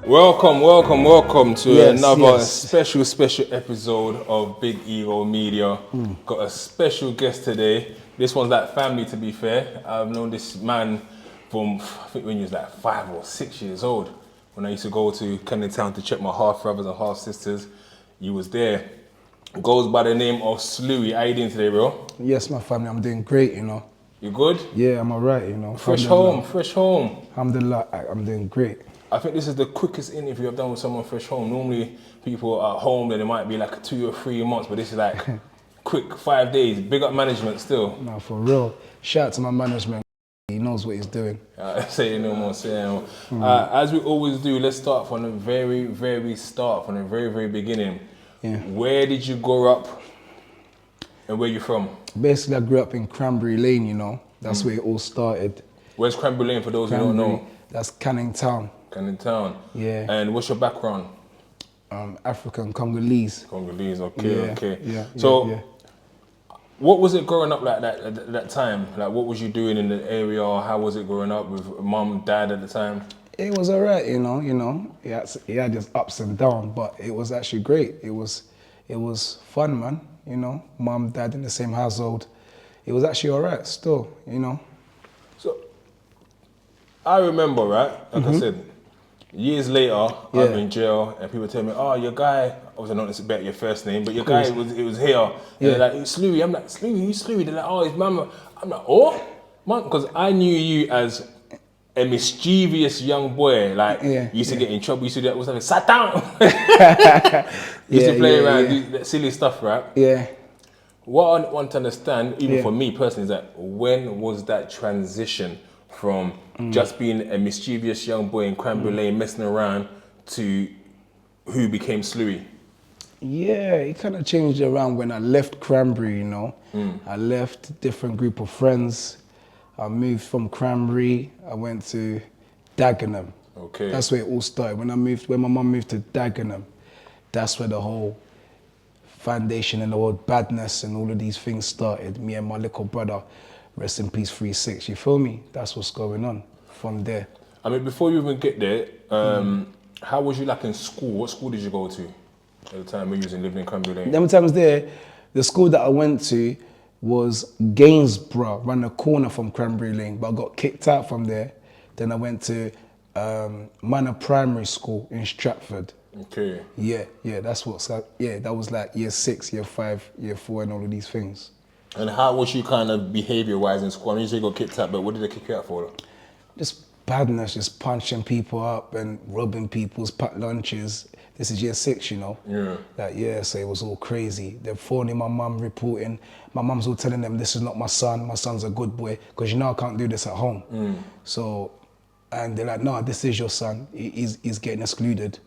Welcome to another Yes. special episode of Big Ego Media. Got a special guest today. This one's like family, to be fair. I've known this man from, I think when he was like 5 or 6 years old. When I used to go to Camden Town to check my half brothers and half sisters, he was there. Goes by the name of Sluey. How you doing today, bro? Yes, my family, I'm doing great, You good? Yeah, I'm alright, Fresh home. Alhamdulillah, I'm doing great. I think this is the quickest interview I've done with someone fresh home. Normally, people are at home, then it might be like 2 or 3 months, but this is like quick 5 days. Big up management still. No, for real. Shout out to my management. He knows what he's doing. Say no more. As we always do, let's start from the very start, from the very beginning. Yeah. Where did you grow up and where you from? Basically, I grew up in Cranberry Lane, That's where it all started. Where's Cranberry Lane for those who don't know? That's Canning Town. Canning Town. Yeah. And what's your background? African, Congolese. Congolese, okay. Yeah. What was it growing up like at that time? Like, what was you doing in the area? How was it growing up with mum, dad at the time? It was alright, He had his ups and downs, but it was actually great. It was fun, man. Mum, dad in the same household. It was actually alright still, So, I remember, right? Like I said, years later, I'm in jail, and people tell me, "Oh, your guy." Obviously, not about your first name, but your guy it was here. And they're like, "Sluey." I'm like, "Sluey, who's Sluey?" They're like, "Oh, his mama." I'm like, "Oh, man," because I knew you as a mischievous young boy. Like, you used to get in trouble. You used to do that. Was like, "Sat down." You used to play around, do that silly stuff, right? Yeah. What I want to understand, even for me personally, is that when was that transition from just being a mischievous young boy in Cranberry Lane messing around to who became Sluey? Yeah, it kind of changed around when I left Cranberry, I left a different group of friends. I moved from Cranberry, I went to Dagenham. Okay. That's where it all started. When my mum moved to Dagenham, that's where the whole foundation and the whole badness and all of these things started. Me and my little brother, rest in peace, 3-6, you feel me? That's what's going on from there. I mean, before you even get there, how was you like in school? What school did you go to at the time when you was living in Cranberry Lane? Them times there, the school that I went to was Gainsborough, around the corner from Cranberry Lane, but I got kicked out from there. Then I went to Manor Primary School in Stratford. Okay. Yeah, that was like year 6, year 5, year 4 and all of these things. And how was you kind of behavior-wise in school? I mean, you say you got kicked out, but what did they kick you out for? Just badness, just punching people up and robbing people's packed lunches. This is year 6, Yeah. So it was all crazy. They're phoning my mum, reporting. My mum's all telling them, this is not my son. My son's a good boy. Because I can't do this at home. So, and they're like, no, this is your son. He's getting excluded.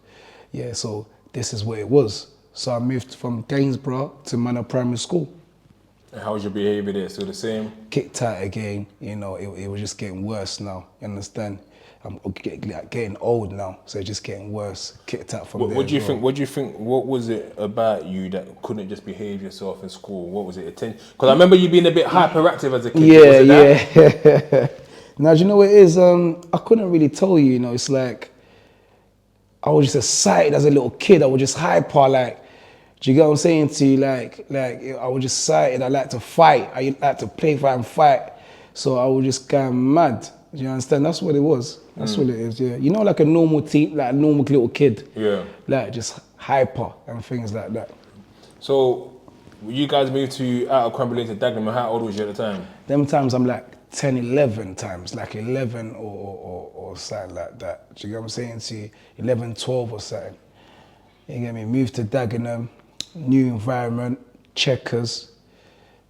Yeah, so this is where it was. So I moved from Gainsborough to Manor Primary School. And how was your behavior there? Still the same? Kicked out again, it was just getting worse now, you understand? I'm getting old now, so it's just getting worse. Kicked out from there. What do you think, what was it about you that couldn't just behave yourself in school? What was it, attention? Because I remember you being a bit hyperactive as a kid. Yeah. Now, do you know what it is? I couldn't really tell you, it's like, I was just excited as a little kid. I was just hyper, like, do you get what I'm saying to you? Like I was just excited. I like to fight. I like to play, fight, and fight. So I was just kind of mad. Do you understand? That's what it was. That's what it is, yeah. Like a normal teen, like a normal little kid. Yeah. Like just hyper and things like that. So you guys moved out of Cranberry Lane to Dagenham. How old was you at the time? Them times I'm like 10, 11 times, like 11 or something like that. Do you get what I'm saying to you? 11, 12 or something. You get me? Moved to Dagenham, new environment, checkers,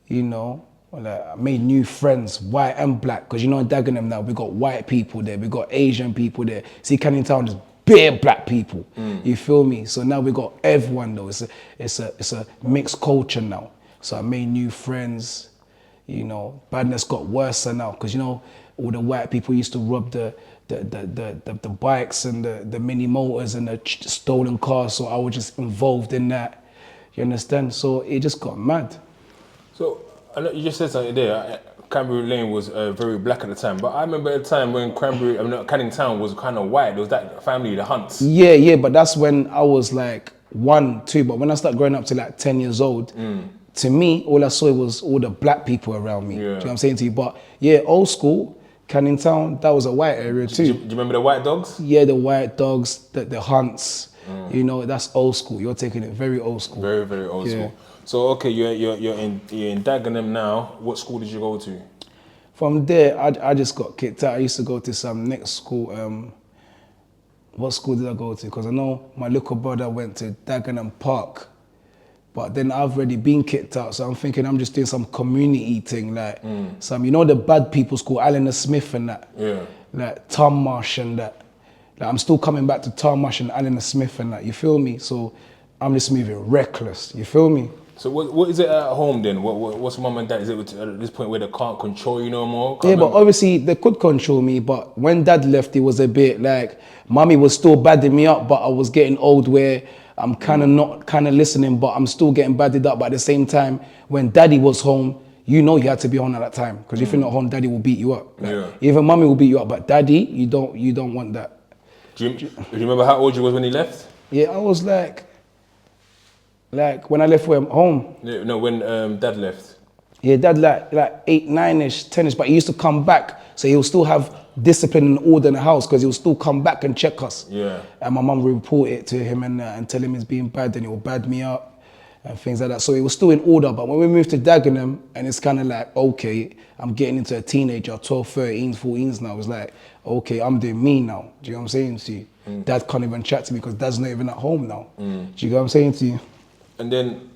like I made new friends, white and black, because in Dagenham now, we got white people there, we got Asian people there. See, Canning Town, there's bare black people, you feel me? So now we got everyone though, it's a mixed culture now. So I made new friends, badness got worse now, because all the white people used to rob the bikes and the mini motors and the stolen cars, so I was just involved in that, you understand? So it just got mad. So, I know you just said something there, Cranberry Lane was very black at the time, but I remember a time when Canning Town was kind of white. There was that family, the Hunts. Yeah, but that's when I was like 1, 2. But when I started growing up to like 10 years old, to me, all I saw was all the black people around me. Do you know what I'm saying to you? But yeah, old school, Canning Town, that was a white area too. Do you remember the White Dogs? Yeah, the White Dogs, the Hunts. You know, that's old school. You're taking it very old school. Very, very old school. So okay, you're in Dagenham now. What school did you go to? From there, I just got kicked out. I used to go to some next school. What school did I go to? Because I know my little brother went to Dagenham Park. But then I've already been kicked out, so I'm thinking I'm just doing some community thing, like some, you know, the bad people school, Alan Smith and that. Yeah. Like Tom Marsh and that. Like, I'm still coming back to Tom Marsh and Alan Smith and that, you feel me? So I'm just moving reckless, you feel me? So what is it at home then? What's mum and dad? Is it at this point where they can't control you no more? But obviously they could control me, but when dad left, it was a bit like, mommy was still badding me up, but I was getting old where I'm kind of not listening, but I'm still getting badded up. But at the same time, when daddy was home, you know you had to be home at that time. Because if you're not home, daddy will beat you up. Like, even mommy will beat you up, but daddy, you don't want that. Do you remember how old you was when he left? Yeah, I was like when I left home. Yeah, no, when dad left. Yeah, dad like 8, 9-ish, 10-ish, but he used to come back, so he'll still have discipline and order in the house because he'll still come back and check us. Yeah. And my mum would report it to him and tell him he's being bad, and he will bad me up and things like that. So it was still in order, but when we moved to Dagenham, and it's kind of like, okay, I'm getting into a teenager, 12, 13, 14s now. It's like, okay, I'm doing me now. Do you know what I'm saying to you? Dad can't even chat to me because dad's not even at home now. Do you know what I'm saying to you? And then,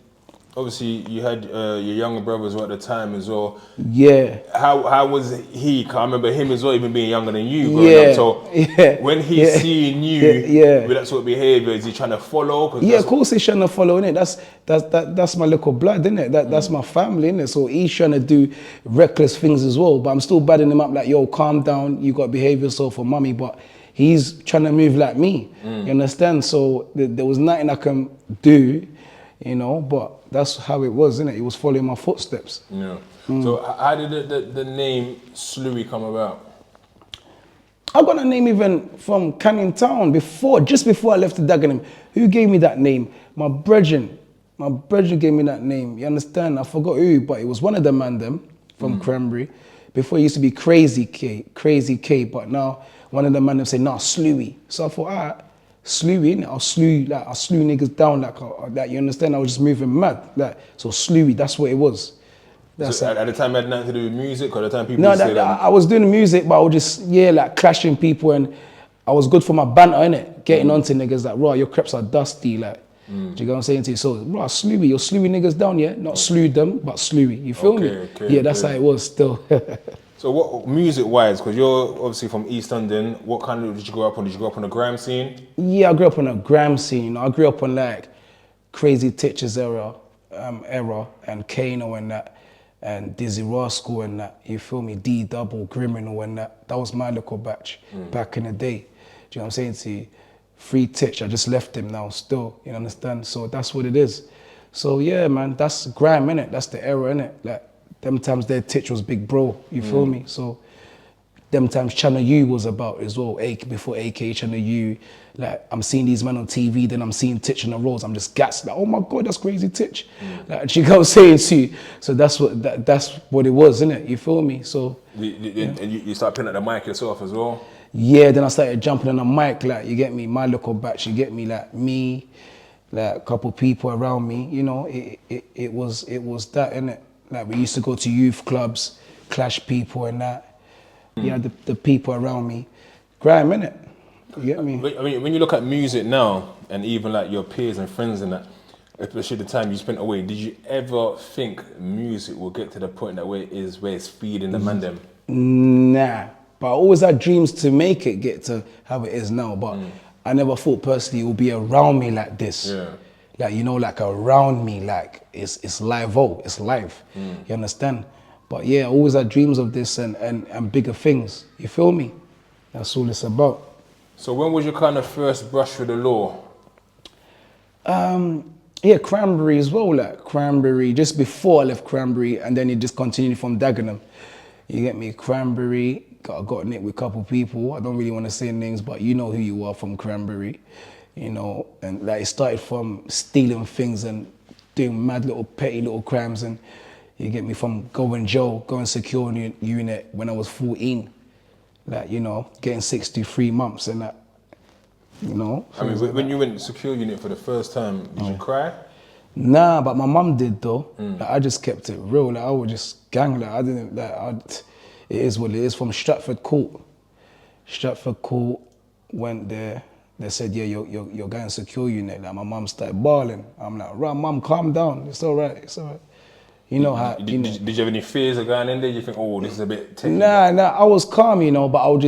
obviously, you had your younger brothers at the time as well. Yeah. How was he? 'Cause I remember him as well, even being younger than you growing up. So when he's seeing you with that sort of behaviour, is he trying to follow? Yeah, of course he's trying to follow, innit? That's my little blood, innit? That's my family, innit? So he's trying to do reckless things as well. But I'm still badding him up like, yo, calm down. You got to behave yourself for mommy. But he's trying to move like me. You understand? So there was nothing I can do, you know, but that's how it was, innit? He was following my footsteps. Yeah. So how did the name Sluey come about? I got that name even from Canning Town just before I left to Dagenham. Who gave me that name? My brethren. My brethren gave me that name. You understand? I forgot who, but it was one of the man them from Cranberry. Before it used to be Crazy K, but now one of the man them say, nah, Sluey. So I thought, all right, Sluey, innit? I'll slew niggas down like you understand? I was just moving mad. Like, so Sluey, that's what it was. So at the time, it had nothing to do with music, or at the time people say that? I was doing music, but I was just, like clashing people, and I was good for my banter, innit? Getting onto niggas like, raw, your creps are dusty, like, do you get what I'm saying to you? So, raw, Sluey, you're Sluey niggas down, yeah? Not slew them, but Sluey, you feel me? Yeah, that's how it was still. So what, music-wise, because you're obviously from East London, what kind of did you grow up on? Did you grow up on the gram scene? Yeah, I grew up on a gram scene. I grew up on like Crazy Titches era, and Kano and that, and Dizzy Rascal and that, you feel me? D-Double, Criminal and that. That was my little batch back in the day. Do you know what I'm saying to you? Free Titch, I just left him now still, you understand? So that's what it is. So yeah, man, that's grime, innit? That's the era, innit? Like, them times their Titch was big bro, you feel me? So them times Channel U was about as well, before AK, Channel U. Like, I'm seeing these men on TV, then I'm seeing Titch on the roads, I'm just gassed, like, oh my God, that's Crazy Titch. Like, you know what I'm saying to you? So that's what it was, innit? You feel me? So. And you start picking up the mic yourself as well? Yeah, then I started jumping on the mic, like, you get me? My little batch, you get me? Like, me, like, a couple people around me, you know, it was that, innit? Like, we used to go to youth clubs, clash people and that. Yeah, the people around me. Grime, innit? You get me? I mean, when you look at music now, and even like your peers and friends and that, especially the time you spent away, did you ever think music will get to the point that where it's feeding the man them? Nah, but I always had dreams to make it get to how it is now, but I never thought personally it would be around me like this. Yeah. Like, you know, like around me, like it's live, it's live. You understand? But yeah, I always had dreams of this and bigger things. You feel me? That's all it's about. So when was your kind of first brush with the law? Yeah, Cranberry as well, like Cranberry, just before I left Cranberry, and then it just continued from Dagenham. You get me? Cranberry, got nicked with a couple people. I don't really want to say names, but you know who you are from Cranberry. You know, and like it started from stealing things and doing mad little petty little crimes, and you get me, from going security unit when I was 14. Like, you know, getting 63 months and that, you know. I mean, when you went secure unit for the first time, did you cry? Nah, but my mum did though. Like, I just kept it real. Like, I would just gang. Like, I didn't. It is what it is. From Stratford Court. Stratford Court, went there. They said, yeah, you're going secure unit. Like, my mum started bawling. I'm like, right, mum, calm down. It's all right. It's all right. You know how. Did you have any fears of going in there? You think, oh, this is a bit techy? Nah. I was calm, you know, but I was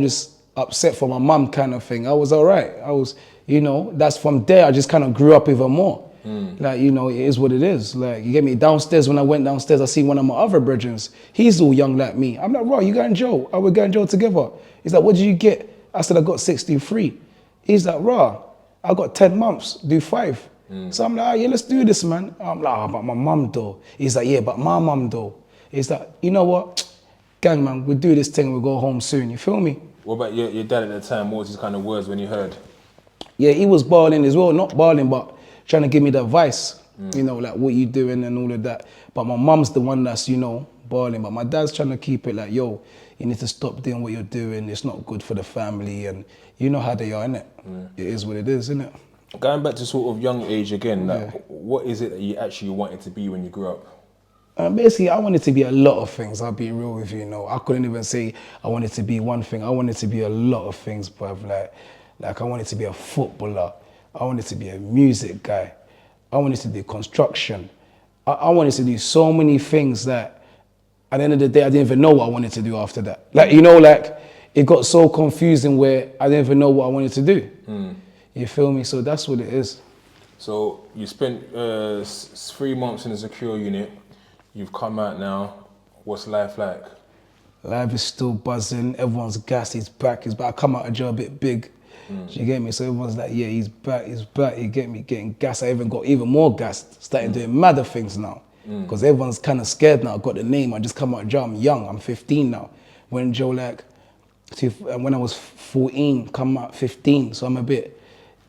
just upset for my mum, kind of thing. I was all right. I was, you know, that's from there. I just kind of grew up even more. Like, you know, it is what it is. Like, you get me, downstairs, when I went downstairs, I see one of my other brethren. He's all young like me. I'm like, right, you going Joe? Are we going Joe together? He's like, what did you get? I said, I got 63. He's like, rah, I got 10 months, do 5. So I'm like, oh, yeah, let's do this, man. I'm like, oh, but my mum though. He's like, yeah, but my mum though. He's like, you know what? Gang, man, we'll do this thing, we'll go home soon. You feel me? What about your dad at the time? What was his kind of words when you heard? Yeah, he was bawling as well. Not bawling, but trying to give me the advice. You know, like, what you doing and all of that. But my mum's the one that's, you know, bawling. But my dad's trying to keep it like, yo, you need to stop doing what you're doing. It's not good for the family. And you know how they are, innit? It is what it is, innit? Going back to sort of young age again, like, what is it that you actually wanted to be when you grew up? Basically, I wanted to be a lot of things. I'll be real with you, you know. I couldn't even say I wanted to be one thing. I wanted to be a lot of things, bruv. Like I wanted to be a footballer. I wanted to be a music guy. I wanted to do construction. I wanted to do so many things that at the end of the day, I didn't even know what I wanted to do after that. Like, you know, like, it got so confusing where I didn't even know what I wanted to do. You feel me? So that's what it is. So you spent 3 months in a secure unit. You've come out now. What's life like? Life is still buzzing. Everyone's gassed. He's back. I come out of jail a bit big. Do you get me? So everyone's like, yeah, he's back. You get me? Getting gassed. I even got even more gassed. Starting doing madder things now. Because everyone's kind of scared now. I got the name. I just come out of jail. I'm young. I'm 15 now. When Joe, like, when I was 14, come out 15. So I'm a bit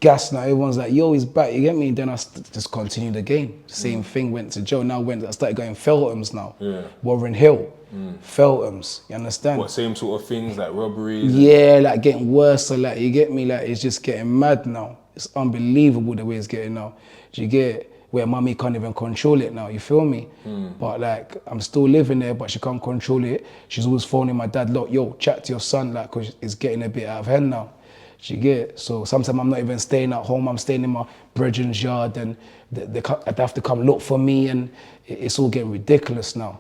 gas now. Everyone's like, yo, he's back. You get me? Then I just continued the game. Same thing, went to Joe. Now I started going Feltham's now. Warren Hill, Feltham's. You understand? What, same sort of things like robberies? Yeah, like getting worse. So like, you get me? Like, it's just getting mad now. It's unbelievable the way it's getting now. Do you get it? Where mommy can't even control it now, you feel me? But like, I'm still living there, but she can't control it. She's always phoning my dad, look, yo, chat to your son, like, cause it's getting a bit out of hand now. She get it? So sometimes I'm not even staying at home, I'm staying in my brethren's yard, and they have to come look for me, and it's all getting ridiculous now.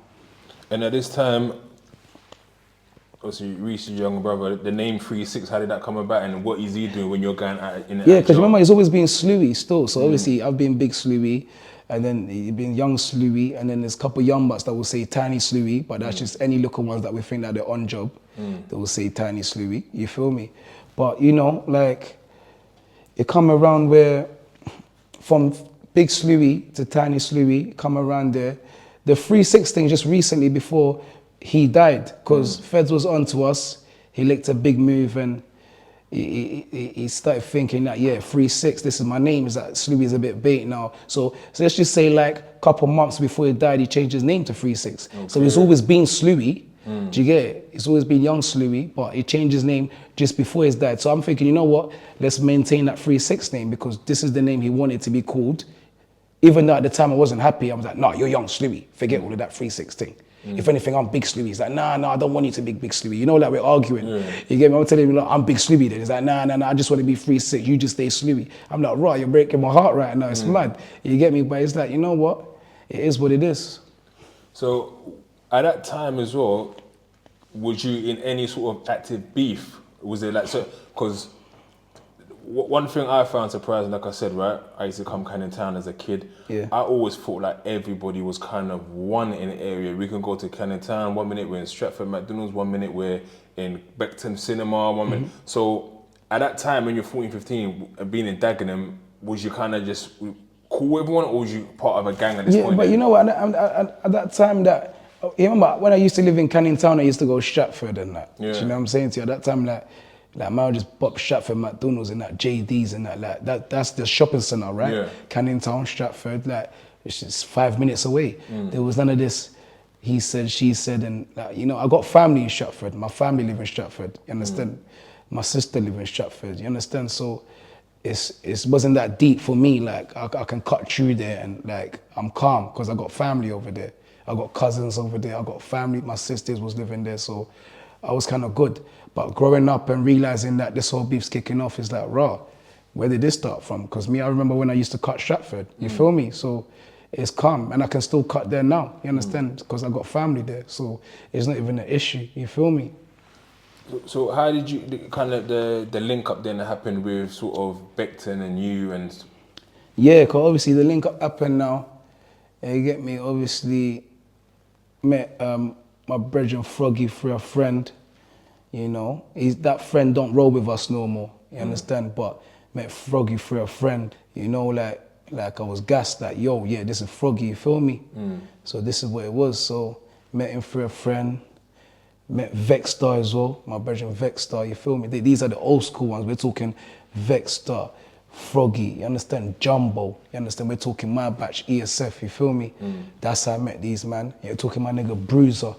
And at this time, obviously, Reese's younger brother, the name 36, how did that come about, and what is he doing when you're going out in the Yeah, because remember, he's always been Sluey still. So obviously, I've been big Sluey, and then he's been young Sluey, and then there's a couple young bucks that will say tiny Sluey, but that's just any little ones that we think that they're on job. They will say tiny Sluey, you feel me? But you know, like, it come around where, from big Sluey to tiny Sluey, come around there. The 3-6 thing just recently before he died, because Feds was on to us. He licked a big move, and he started thinking that, yeah, 3-6, this is my name. Is that Sluey is a bit bait now. So let's just say, like, a couple months before he died, he changed his name to 3-6. Okay. So he's always been Sluey. Do you get it? He's always been young Sluey, but he changed his name just before he died. So I'm thinking, you know what? Let's maintain that 3-6 name, because this is the name he wanted to be called. Even though at the time I wasn't happy, I was like, no, you're young Sluey. Forget all of that 3-6 thing. If anything, I'm big Sluey. He's like, nah, I don't want you to be big Sluey. You know, like, we're arguing. You get me? I'm telling him, like, I'm big Sluey then. He's like, nah, I just want to be 3-6. You just stay Sluey. I'm like, right, you're breaking my heart right now. It's mad. You get me? But it's like, you know what? It is what it is. So at that time as well, was you in any sort of active beef? Was it like, so, because one thing I found surprising, like I said, right, I used to come kind of town as a kid. I always thought like everybody was kind of one in the area. We can go to Canning Town, 1 minute we're in Stratford McDonald's, 1 minute we're in Beckton Cinema, 1 minute. So at that time when you're 14, 15, being in Dagenham, was you kind of just cool with everyone, or was you part of a gang at this point? Yeah, but you know what, at that time that You remember when I used to live in Canning Town, I used to go Stratford and that. Yeah. Do you know what I'm saying to you? At that time, like man would just pop Stratford, McDonald's and that, JD's and that. Like that's the shopping centre, right? Yeah. Canning Town, Stratford, like it's just 5 minutes away. There was none of this. He said, she said, and like, you know, I got family in Stratford. My family live in Stratford. You understand? My sister live in Stratford. You understand? So it wasn't that deep for me. Like I can cut through there and like I'm calm because I got family over there. I got cousins over there. I got family. My sisters was living there, so I was kind of good. But growing up and realizing that this whole beef's kicking off is like, raw. Where did this start from? Because me, I remember when I used to cut Stratford. You feel me? So it's calm, and I can still cut there now. You understand? Because I got family there, so it's not even an issue. You feel me? So how did you kind of the link up then happened with sort of Beckton and you and? Yeah, because obviously the link up happened now. You get me? Obviously met my brethren Froggy through a friend. You know, that friend don't roll with us no more. You understand? But met Froggy through a friend. You know, like I was gassed. Like, yo, yeah, this is Froggy. You feel me? So this is what it was. So met him through a friend. Met Vexstar as well, my brethren Vexstar, you feel me? These are the old school ones. We're talking Vexstar, Froggy, you understand? Jumbo, you understand? We're talking my batch, ESF, you feel me? That's how I met these man. You're talking my nigga Bruiser,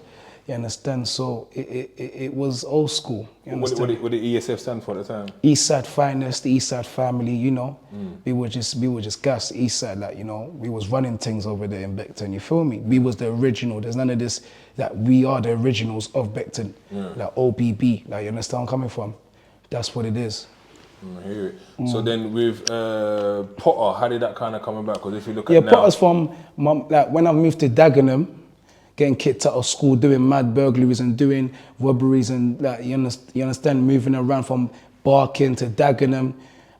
you understand? So it was old school, you understand? What did ESF stand for at the time? Eastside Finest, the Eastside family, you know. We were just gas, Eastside, like, you know, we was running things over there in Beckton, you feel me? We was the original, there's none of this, that we are the originals of Beckton, like OBB, like, you understand where I'm coming from? That's what it is. I hear it. So then with Potter, how did that kind of come about? Because if you look at now... Potter's from, like, when I moved to Dagenham, getting kicked out of school, doing mad burglaries and doing robberies and, like, you understand, moving around from Barking to Dagenham.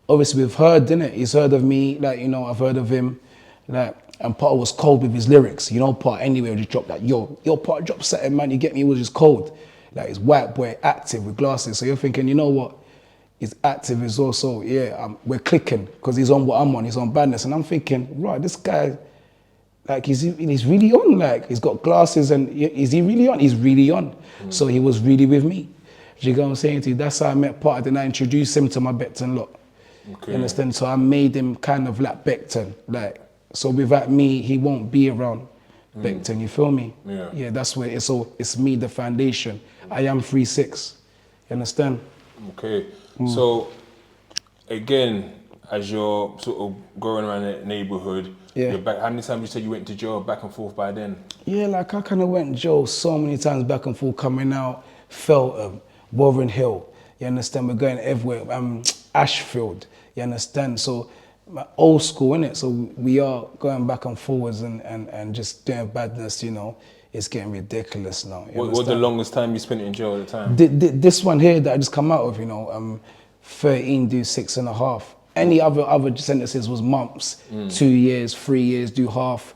Obviously we've heard, innit? He's heard of me, like, you know, I've heard of him, like, and Potter was cold with his lyrics, you know. Potter anyway would just drop that, yo Potter, drop something, man, you get me? He was just cold. Like, he's white boy, active with glasses, so you're thinking, you know what? He's active as well, so yeah, we're clicking, because he's on what I'm on, he's on badness, and I'm thinking, right, this guy, like, he's really on, like, he's got glasses, and is he really on? He's really on. So he was really with me. Do you get what I'm saying to you? That's how I met Potter, then I introduced him to my Beckton lot. Okay. You understand? So I made him kind of like Beckton, like, so without me, he won't be around Beckton, you feel me? Yeah. Yeah, that's where it's all, it's me, the foundation. I am 3-6, you understand? Okay, so again, as you're sort of growing around the neighborhood, you're back, how many times you said you went to jail back and forth by then? Yeah, like I kind of went to jail so many times back and forth, coming out, Feltham, Warren Hill, you understand? We're going everywhere, Ashfield, you understand? So, old school, innit? So we are going back and forwards and just doing badness, you know. It's getting ridiculous now. What was the longest time you spent in jail at the time? This one here that I just come out of, you know, 13, do 6.5. Any other sentences was months, 2 years, 3 years, do half,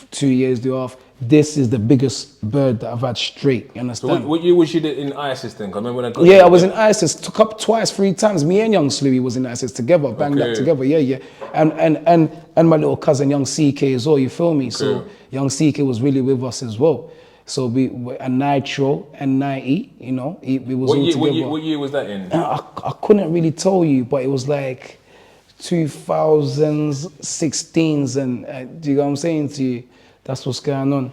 2 years, do half. This is the biggest bird that I've had straight, you understand? So what year was you in ISIS then? I remember when I got I was in ISIS, took up twice, 3 times. Me and young Sluey was in ISIS together, banged that together, yeah. And my little cousin, young CK as well, you feel me? Okay. So young CK was really with us as well. So we a Nitro and 90, you know, we was all together. What year was that in? I couldn't really tell you, but it was like 2016s, and do you know what I'm saying to you? That's what's going on.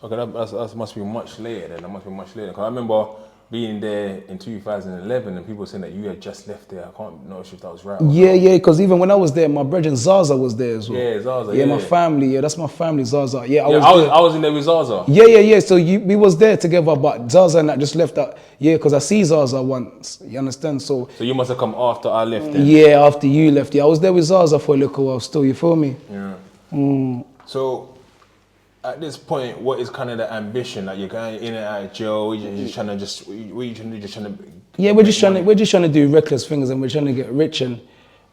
Okay, that must be much later then. That must be much later. Because I remember being there in 2011 and people saying that you had just left there. I can't know if that was right. Yeah, because even when I was there, my brethren Zaza was there as well. Yeah, Zaza. Yeah, my family. Yeah, that's my family, Zaza. Yeah, I was in there with Zaza. Yeah. So we was there together, but Zaza and I just left that. Yeah, because I see Zaza once. You understand? So you must have come after I left then. Yeah, after you left. Yeah, I was there with Zaza for a little while still. You feel me? Yeah. So at this point, what is kind of the ambition? Like, you're going in and out of jail, you're just trying to yeah, we're just trying to do reckless things, and we're trying to get rich, and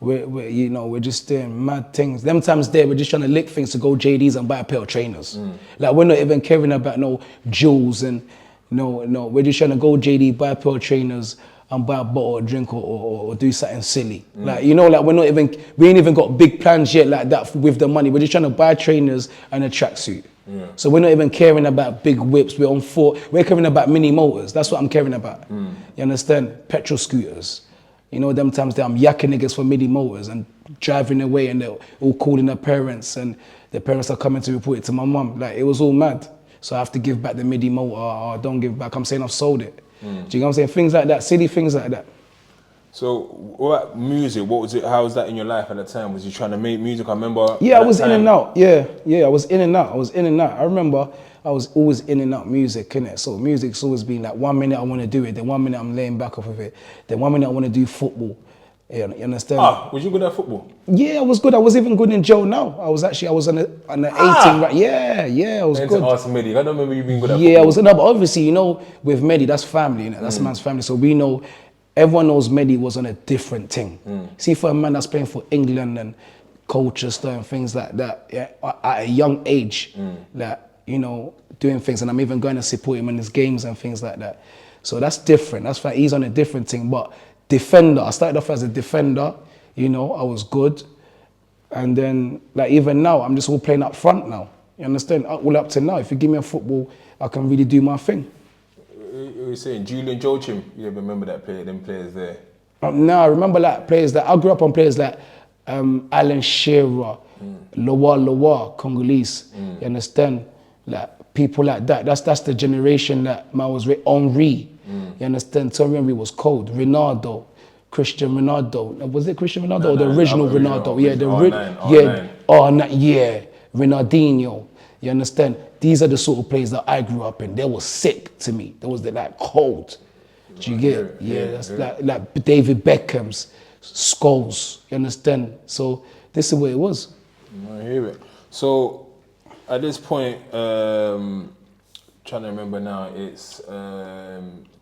we're just doing mad things. Them times there, we're just trying to lick things to go JD's and buy a pair of trainers. Like, we're not even caring about no jewels, and no, we're just trying to go JD, buy a pair of trainers and buy a bottle of drink or do something silly. Like, you know, like we ain't even got big plans yet like that with the money. We're just trying to buy trainers and a tracksuit. So we're not even caring about big whips. We're on foot. We're caring about mini motors. That's what I'm caring about. You understand? Petrol scooters. You know, them times that I'm yakking niggas for mini motors and driving away, and they're all calling their parents, and their parents are coming to report it to my mum. Like, it was all mad. So I have to give back the midi motor, or don't give back. I'm saying I've sold it. Do you know what I'm saying? Things like that, silly things like that. So, what about music? What was it? How was that in your life at the time? Was you trying to make music? I remember. Yeah, I was in and out. Yeah, I was in and out. I remember I was always in and out music, innit? So music's always been like 1 minute I want to do it, then 1 minute I'm laying back off of it, then 1 minute I want to do football. Yeah, you understand? Was you good at football? Yeah, I was good. I was even good in jail now. I was on the 18, right? Yeah, I was good. Ask Medi. I don't remember you being good at football. Yeah, I was good. But obviously, you know, with Medi, that's family, you know? That's man's family. So we know, everyone knows Medi was on a different thing. See, for a man that's playing for England and Colchester and things like that, yeah, at a young age, that, you know, doing things, and I'm even going to support him in his games and things like that. So that's different. That's why he's on a different thing. But defender, I started off as a defender, you know, I was good. And then, like, even now, I'm just all playing up front now. You understand? All up to now, if you give me a football, I can really do my thing. You were saying Julian Joachim, you ever remember that player, them players there? No, I remember like players that, I grew up on players like Alan Shearer, Loa, Congolese, you understand? Like, people like that. That's the generation that man was with. Henry, you understand? Thierry Henry was cold. Ronaldo, Cristiano Ronaldo. Was it Cristiano Ronaldo or the original Ronaldo? Yeah, Ronaldinho. You understand? These are the sort of players that I grew up in. They were sick to me. They was like cold. Do you get? Yeah, that's like David Beckham's, Scholes. You understand? So this is what it was. I hear it. So at this point, trying to remember now, it's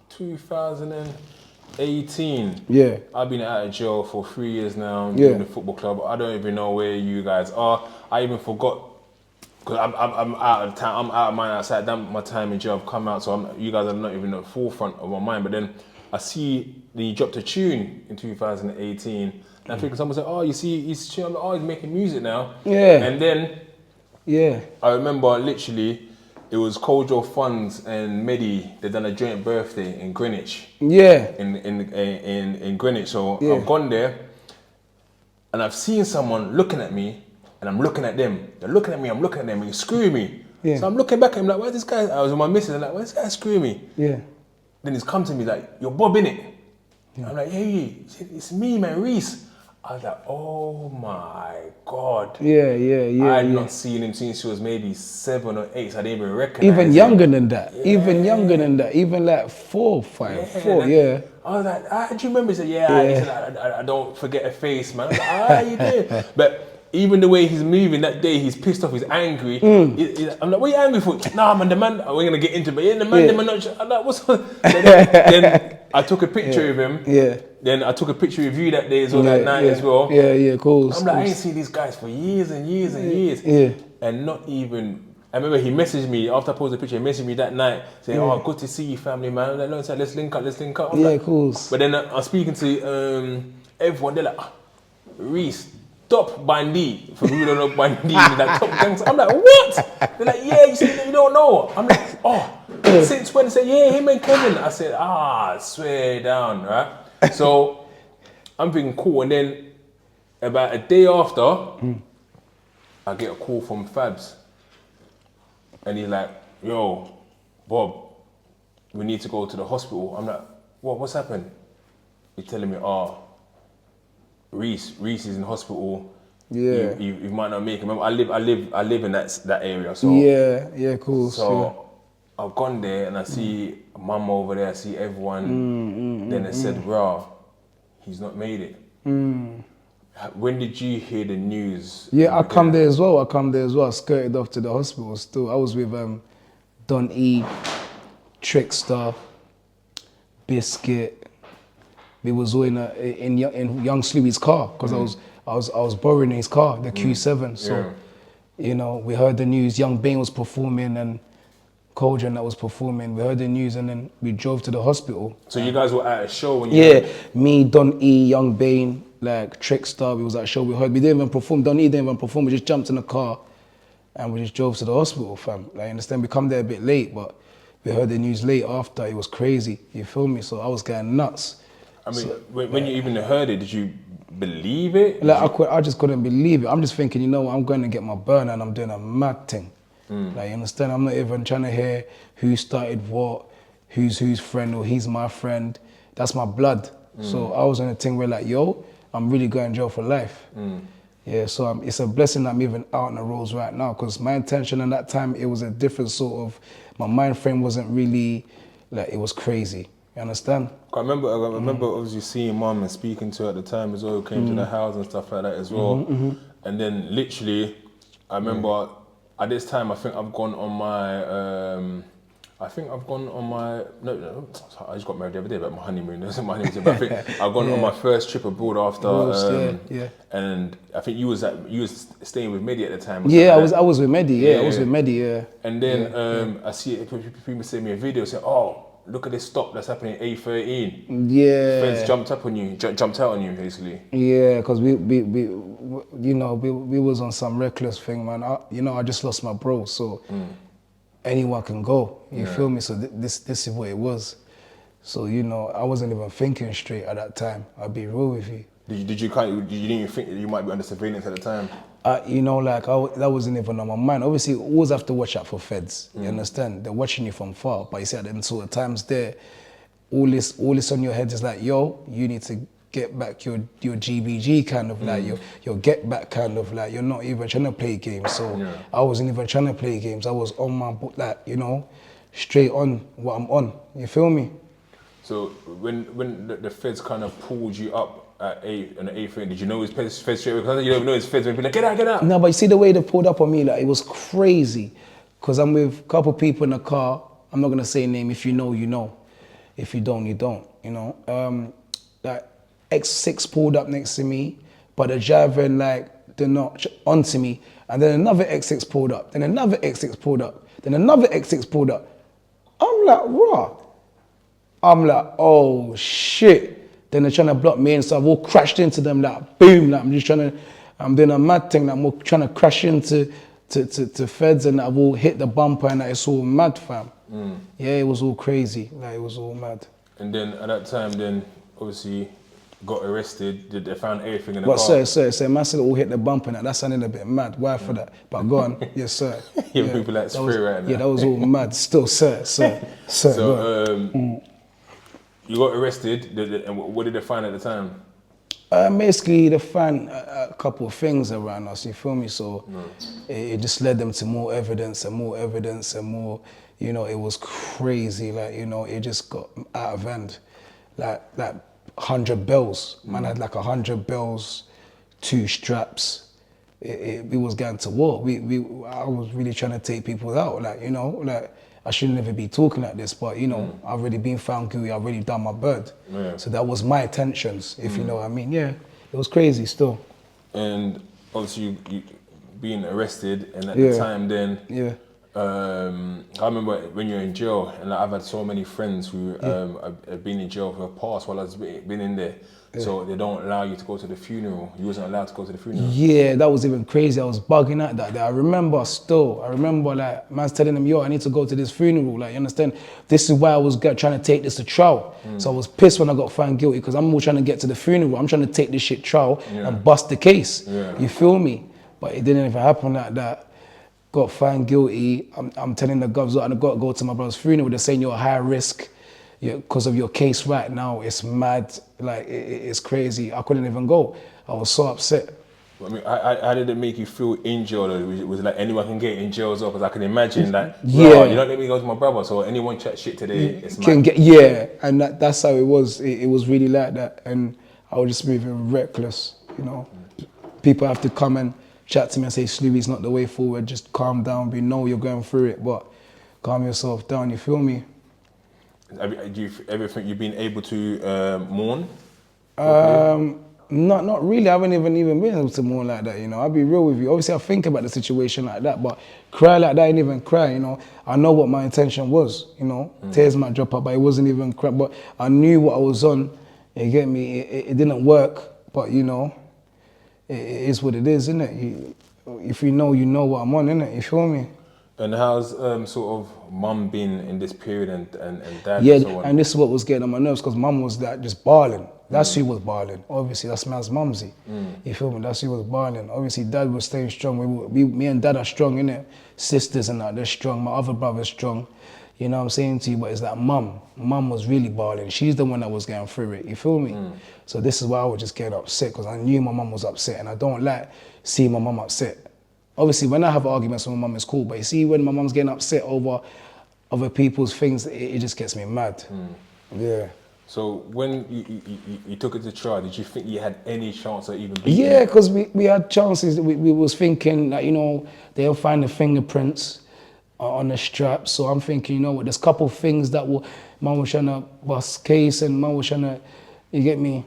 2018. Yeah. I've been out of jail for 3 years now, doing the football club. I don't even know where you guys are. I even forgot, because I'm out of town. I'm out of mine outside. Done my time in jail. I've come out, so you guys are not even at the forefront of my mind. But then I see that you dropped a tune in 2018. And I think someone said, "Oh, you see, he's making music now." Yeah. And then I remember literally, it was Kojo Funds and Medi. They done a joint birthday in Greenwich. Yeah. In Greenwich. So I've gone there, and I've seen someone looking at me, and I'm looking at them. They're looking at me. I'm looking at them. And he's screwing me. Yeah. So I'm looking back at him like, "Where's this guy?" I was with my missus. I'm like, "Where's this guy screwing me?" Yeah. Then he's come to me like, "You're Bob, innit?" I'm like, "Hey, it's me, man, Reese." I was like, "Oh my God." Yeah. I had not seen him since he was maybe 7 or 8, so I didn't even recognize even him. Younger than that. Yeah. Even younger than that. Even like 4, 5, 4, yeah. I was like, do you remember? He said, yeah. He said, I don't forget a face, man. I was like, you did. But even the way he's moving that day, he's pissed off, he's angry. I'm like, what are you angry for? Nah, man, the man, we're going to get into it, but the man, not, I'm like, what's on? Then I took a picture of him. Yeah. Then I took a picture of you that day as well, that night as well. Yeah, cool. I'm like, I ain't seen these guys for years and years and years. Yeah. And not even, I remember he messaged me, after I posted the picture, he messaged me that night, saying, "Oh, good to see you, family, man." I'm like, "No, let's link up. I'm like, cool. But then I'm speaking to everyone, they're like, "Reese, top bandit." For people who don't know bandit, like top gangster. I'm like, "What?" They're like, "Yeah, you see, you don't know." I'm like, "Oh, since when?" They say, "Yeah, him and Kevin." I said, swear down, right? So I'm thinking, cool. And then about a day after, I get a call from Fabs. And he's like, "Yo, Bob, we need to go to the hospital." I'm like, "What's happened?" He's telling me, Reese is in hospital. Yeah. You might not make it. Remember, I live in that area. So yeah, cool. So I've gone there and I see Mum over there, I see everyone. Then they said, he's not made it. When did you hear the news? Yeah, I come there as well. I skirted off to the hospital still. I was with Don E, Trickster, Biscuit. We was all in young Sluey's car, because I was borrowing his car, the Q7. So, you know, we heard the news. Young Bane was performing and Kojan that was performing. We heard the news and then we drove to the hospital. So you guys were at a show when you me, Don E, Young Bane, like Trickster, we was at a show. We didn't even perform. Don E didn't even perform. We just jumped in the car and we just drove to the hospital, fam. Like, you understand? We come there a bit late, but we heard the news late after. It was crazy, you feel me? So I was going nuts. I mean, when you even heard it, did you believe it? Like, I just couldn't believe it. I'm just thinking, you know what, I'm going to get my burner and I'm doing a mad thing. Like, you understand? I'm not even trying to hear who started what, who's whose friend or he's my friend. That's my blood. So I was on a thing where like, yo, I'm really going to jail for life. Yeah, so it's a blessing that I'm even out on the roads right now, because my intention at that time, it was a different sort of, my mind frame wasn't really, like, it was crazy. You understand? I remember obviously seeing Mum and speaking to her at the time as well, came to the house and stuff like that as well. And then literally, I remember at this time, I think I've gone on my, no, I just got married the other day, but my honeymoon, that's my honeymoon. But I think I've gone on my first trip abroad after, and I think you was staying with Mehdi at the time. Yeah, I was with Mehdi, I was with Mehdi, yeah. And then I see people send me a video saying, oh, look at this stop that's happening in A13. Yeah. Friends jumped out on you, basically. Yeah, because we was on some reckless thing, man. I just lost my bro, so anyone can go. You feel me? So this is what it was. So I wasn't even thinking straight at that time. I'll be real with you. Did you didn't even think that you might be under surveillance at the time? That wasn't even on my mind. Obviously, you always have to watch out for feds. You understand? They're watching you from far. But you see, at them sort of times there, all this on your head is like, yo, you need to get back your GBG kind of like, your get back kind of like, you're not even trying to play games. So I wasn't even trying to play games. I was on my, like, straight on what I'm on. You feel me? So when the feds kind of pulled you up at an A3, did you know it was feds straight away? Because you don't know it's feds when people like, get out. No, but you see the way they pulled up on me, like, it was crazy. Because I'm with a couple people in the car. I'm not going to say name. If you know, you know. If you don't, you don't, Like, X6 pulled up next to me, but the driver, like, they're not onto me. And then another X6 pulled up. Then another X6 pulled up. Then another X6 pulled up. I'm like, raw. I'm like, oh, shit. Then they're trying to block me, and so I've all crashed into them, like, boom, like, I'm doing a mad thing, like, I'm all trying to crash into to feds, and I've all hit the bumper, and like, it's all mad, fam. Yeah, it was all crazy, like, it was all mad. And then at that time, then obviously got arrested. Did they found everything in the car? Sir, man said all hit the bumper, and that sounded a bit mad. Why for that? But go on, yes, sir. People like free right now. Yeah, that was all mad. Still, sir. So, you got arrested, and what did they find at the time? Basically, they found a couple of things around us, you feel me? So it just led them to more evidence and more evidence and more, it was crazy. Like, it just got out of hand. Like 100 bells. Man had like 100 bells, 2 straps. We was going to war. I was really trying to take people out. Like, like, I shouldn't ever be talking like this, but I've already been found guilty, I've already done my bird. Yeah. So that was my intentions, if you know what I mean. Yeah, it was crazy still. And obviously you being arrested, and at the time then, I remember when you're in jail, and I've had so many friends who have been in jail for the past while I've been in there. So they don't allow you to go to the funeral. You wasn't allowed to go to the funeral. Yeah, that was even crazy. I was bugging out that day. I remember like, man's telling them, yo, I need to go to this funeral. Like, you understand? This is why I was trying to take this to trial. So I was pissed when I got found guilty, because I'm more trying to get to the funeral. I'm trying to take this shit trial and bust the case. You feel me? But it didn't even happen like that. Got found guilty. I'm telling the govs, I've got to go to my brother's funeral. They're saying you're a high risk. Because of your case right now, it's mad, like, it's crazy. I couldn't even go. I was so upset. I mean, how did it make you feel in jail? Was it like anyone can get in jail as well? Because I can imagine that, you don't let me go to my brother, so anyone chat shit today, it's mad. And that's how it was. It was really like that, and I was just moving reckless, People have to come and chat to me and say, Sluey's not the way forward, just calm down, we know you're going through it, but calm yourself down, you feel me? Do you ever think you've been able to mourn? Not really. I haven't even been able to mourn like that, I'll be real with you. Obviously, I think about the situation like that, but cry like that, I ain't even cry, I know what my intention was, Tears might drop out, but it wasn't even cry. But I knew what I was on, you get me? It didn't work, but, it is what it is, isn't it? if you know what I'm on, innit? You feel me? And how's sort of mum been in this period and dad Yeah, and so on? and this is what was getting on my nerves because mum was that just barling. That's who was barling. Obviously, that's man's mumsy. You feel me? That's who was barling. Obviously, dad was staying strong. Me and dad are strong, innit? Sisters and that, they're strong. My other brother's strong. You know what I'm saying to you? But it's that mum. Mum was really barling. She's the one that was getting through it. You feel me? So this is why I was just getting upset because I knew my mum was upset and I don't like seeing my mum upset. Obviously, when I have arguments with my mum, it's cool. But you see, when my mum's getting upset over other people's things, it just gets me mad. Yeah. So when you took it to trial, did you think you had any chance of even beating Yeah, it? because we had chances. We was thinking that, you know, they'll find the fingerprints on the strap. So I'm thinking, you know what, there's a couple things that man was trying to bust case and man was trying to, you get me,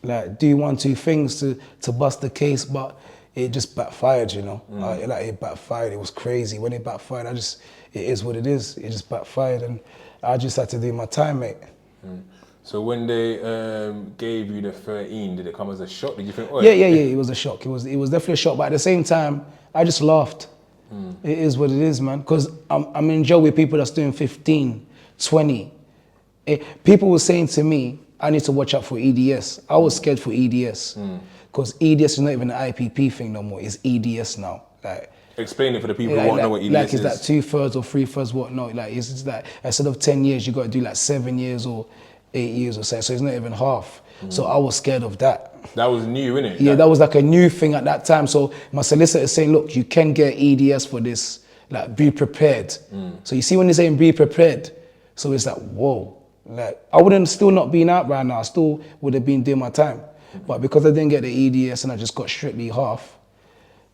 like do 1, 2 things to bust the case, but it just backfired, you know. It backfired. It was crazy. When it backfired, it is what it is. It just backfired and I just had to do my time, mate. So when they gave you the 13, did it come as a shock? Did you think, oh Yeah, it was a shock. It was definitely a shock, but at the same time, I just laughed. It is what it is, man. Because I'm in jail with people that's doing 15, 20. People were saying to me, I need to watch out for EDS. I was scared for EDS. Because EDS is not even an IPP thing no more. It's EDS now. Like, explain it for the people who won't know what EDS like, is. Like, it's like 2/3 or 3/3 whatnot. Like, it's just like, instead of 10 years, you got to do like 7 years or 8 years or so. So it's not even half. So I was scared of that. That was new, innit? Yeah, that was like a new thing at that time. So my solicitor is saying, look, you can get EDS for this. Like, be prepared. So you see when they're saying be prepared, so it's like, whoa. Like, I wouldn't still not been out right now. I still would have been doing my time. But because I didn't get the EDS and I just got strictly half,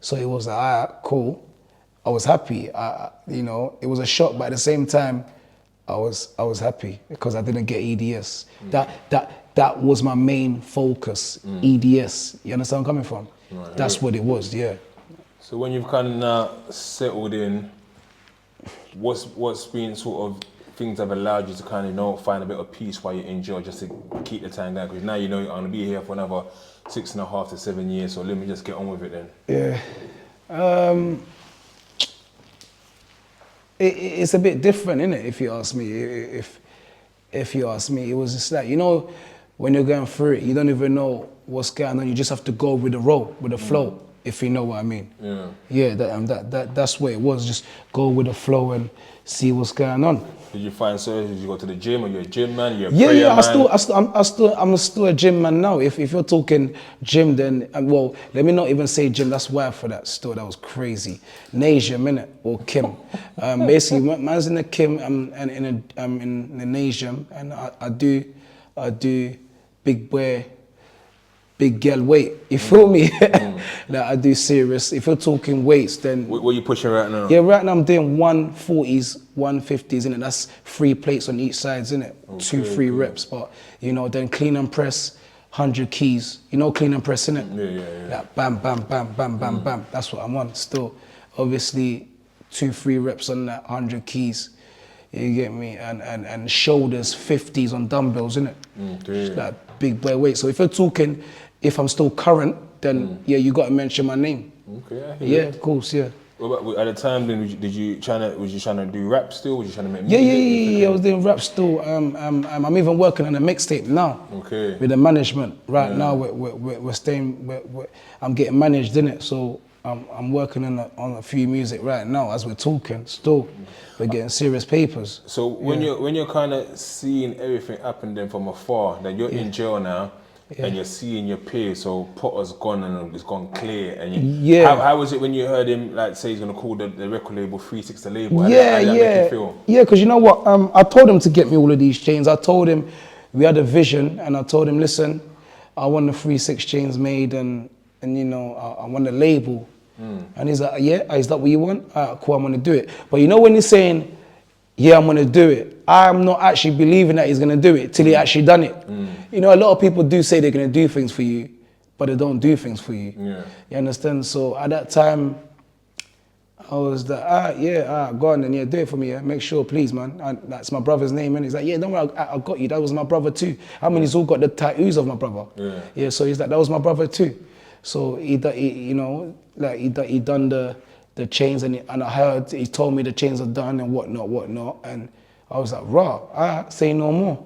so it was like, all right, cool. I was happy. You know, it was a shock, but at the same time, I was happy because I didn't get EDS. That was my main focus, EDS. You understand where I'm coming from? Right. That's what it was, yeah. So when you've kind of now settled in, what's been sort of things that have allowed you to kind of, you know, find a bit of peace while you're in jail, just to keep the time going? Because now you know you're going to be here for another 6.5 to 7 years, so let me just get on with it then. Yeah. It's a bit different, isn't it, if you ask me? If you ask me, it was just like, you know, when you're going through it, you don't even know what's going on. You just have to go with the roll, with the flow, if you know what I mean. Yeah. Yeah, that's what it was. Just go with the flow and see what's going on. Did you find services? Did you go to the gym? Are you a gym man? You're a prayer man? I'm still a gym man now. If you're talking gym, then well, let me not even say gym. That's why for that still that was crazy. Nasium, innit, or Kim. Basically, man's in the Kim. I'm in the Nasium, and I do big boy, big girl weight. You feel me? Like, I do serious. If you're talking weights, then what are you pushing right now? Yeah, right now I'm doing 140s, 150s, innit? That's 3 plates on each side, innit? Okay, 2-3 reps, but you know, then clean and press, 100 keys. You know, clean and press, innit? Yeah. Like bam, bam, bam, bam, bam, bam. That's what I'm on still. Obviously, 2-3 reps on that 100 keys. You get me? And shoulders, 50s on dumbbells, innit? Just like big boy weight. So if you're talking, if I'm still current, then yeah, you got to mention my name. Okay. Yeah, of course, yeah. Well, at the time, then was you trying to do rap still? Was you trying to make music? Yeah. I was doing rap still. I'm even working on a mixtape now. Okay. With the management right now. We're staying. I'm getting managed, innit? So I'm working on a few music right now as we're talking. Still, we're getting serious papers. So when you're kind of seeing everything happen then from afar, then you're in jail now. Yeah. And you're seeing your peers, so Potter's gone and it's gone clear. And how was it when you heard him like say he's gonna call the record label 360 label? How did that make you feel? Yeah, because you know what? I told him to get me all of these chains. I told him we had a vision, and I told him, listen, I want the 360 chains made, and you know I want the label. And he's like, yeah, is that what you want? Cool, I'm gonna do it. But you know when he's saying, yeah, I'm gonna do it, I'm not actually believing that he's gonna do it till he actually done it. You know, a lot of people do say they're gonna do things for you, but they don't do things for you. Yeah. You understand? So at that time, I was like, go on then, do it for me, make sure, please, man. That's my brother's name, and he's like, yeah, don't worry, I got you. That was my brother too. I mean, he's all got the tattoos of my brother. Yeah. So he's like, that was my brother too. So he done the chains, and I heard he told me the chains are done and whatnot, and I was like, raw, I say no more.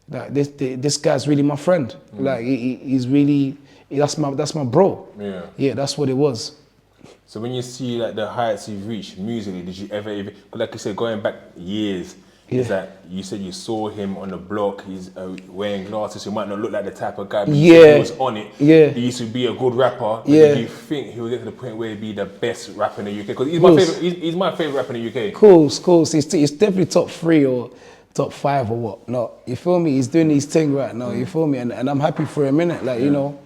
Like this guy's really my friend. Like he's really, that's my bro. Yeah. Yeah, that's what it was. So when you see like the heights you've reached musically, did you ever even, like you said, going back years, Yeah. is that you said you saw him on the block, he's wearing glasses, he might not look like the type of guy, but you said he was on it. Yeah. He used to be a good rapper, but Yeah. do you think he will get to the point where he'd be the best rapper in the UK? Because he's my favorite rapper in the UK. Cool. He's definitely top 3 or top 5 or what. No, you feel me? He's doing his thing right now. You feel me? And I'm happy for him, innit? Like you know,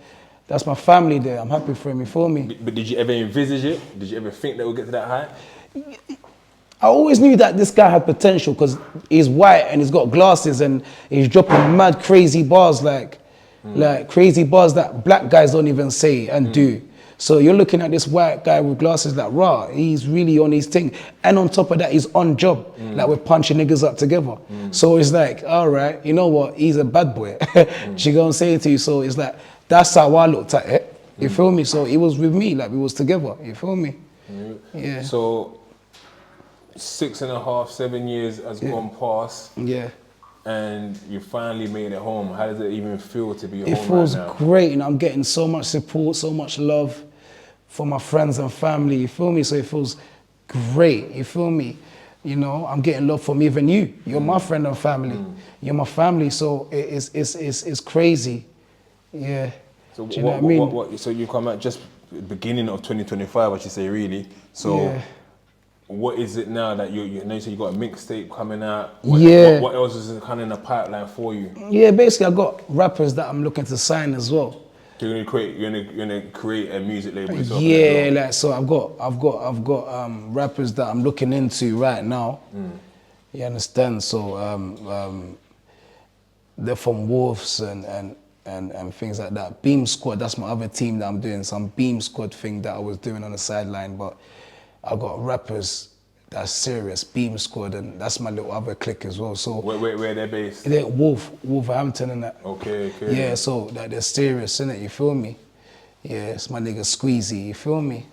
that's my family there. I'm happy for him. You feel me? But did you ever envisage it? Did you ever think that we'll get to that height? I always knew that this guy had potential because he's white and he's got glasses and he's dropping mad crazy bars like crazy bars that black guys don't even say and do. So you're looking at this white guy with glasses like, rah, he's really on his thing. And on top of that, he's on job. Like we're punching niggas up together. So it's like, all right, you know what? He's a bad boy. She gonna say it to you. So it's like, that's how I looked at it. You feel me? So he was with me, like we was together. You feel me? Yeah. So 6.5, 7 years has gone past. Yeah. And you finally made it home. How does it even feel to be home It feels right now? great, and I'm getting so much support, so much love from my friends and family, you feel me? So it feels great, you feel me? You know, I'm getting love from even you. You're my friend and family. You're my family, so it's crazy. Yeah. So Do you know what I mean? So you come at just beginning of 2025, I should say, really. So Yeah. what is it now that you know? So you got a mixtape coming out. Yeah. What else is kind of in the pipeline for you? Yeah, basically I got rappers that I'm looking to sign as well. So you're gonna create a music label yourself? Yeah, like so I've got rappers that I'm looking into right now. You understand? So they're from Wolves and things like that. Beam Squad, that's my other team that I'm doing some Beam Squad thing that I was doing on the sideline, but I got rappers that's serious, Beam Squad, and that's my little other clique as well. So where they're based? they're Wolverhampton and that. Okay. Yeah, so that they're serious, innit? You feel me? Yeah, it's my nigga Squeezy, you feel me?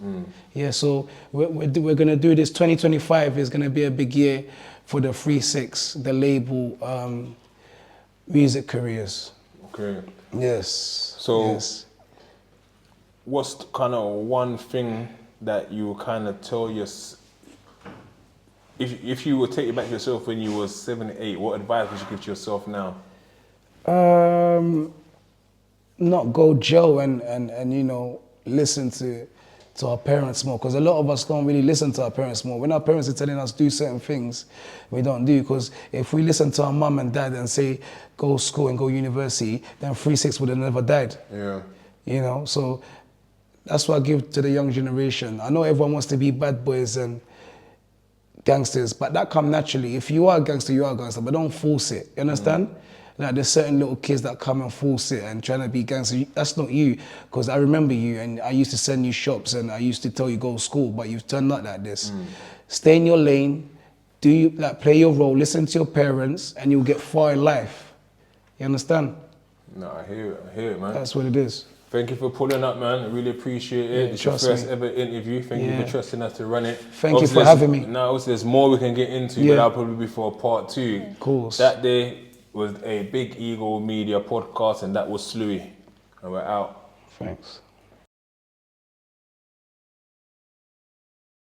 Yeah, so we're gonna do this. 2025 is gonna be a big year for the 3-6, the label music careers. Okay. Yes. So yes. what's kind of one thing that you kind of tell if you would take it back to yourself when you was 7, 8, what advice would you give to yourself now? Not go Joe and you know, listen to our parents more, because a lot of us don't really listen to our parents more. When our parents are telling us do certain things, we don't do, because if we listen to our mum and dad and say go school and go university, then 3-6 would have never died. Yeah. You know, so that's what I give to the young generation. I know everyone wants to be bad boys and gangsters, but that come naturally. If you are a gangster, you are a gangster, but don't force it. You understand? Like there's certain little kids that come and force it and trying to be gangster. That's not you, because I remember you and I used to send you shops and I used to tell you go to school, but you've turned out like this. Stay in your lane, play your role, listen to your parents, and you'll get far in life. You understand? No, I hear it, man. That's what it is. Thank you for pulling up, man. I really appreciate it. Yeah, It's your trust first me. ever interview. Thank you for trusting us to run it. Thank you for having me. Now, obviously, there's more we can get into, but Yeah. that'll probably be for part 2. Of course. That day was a Big Eagle Media podcast, and that was Sluey. And we're out. Thanks.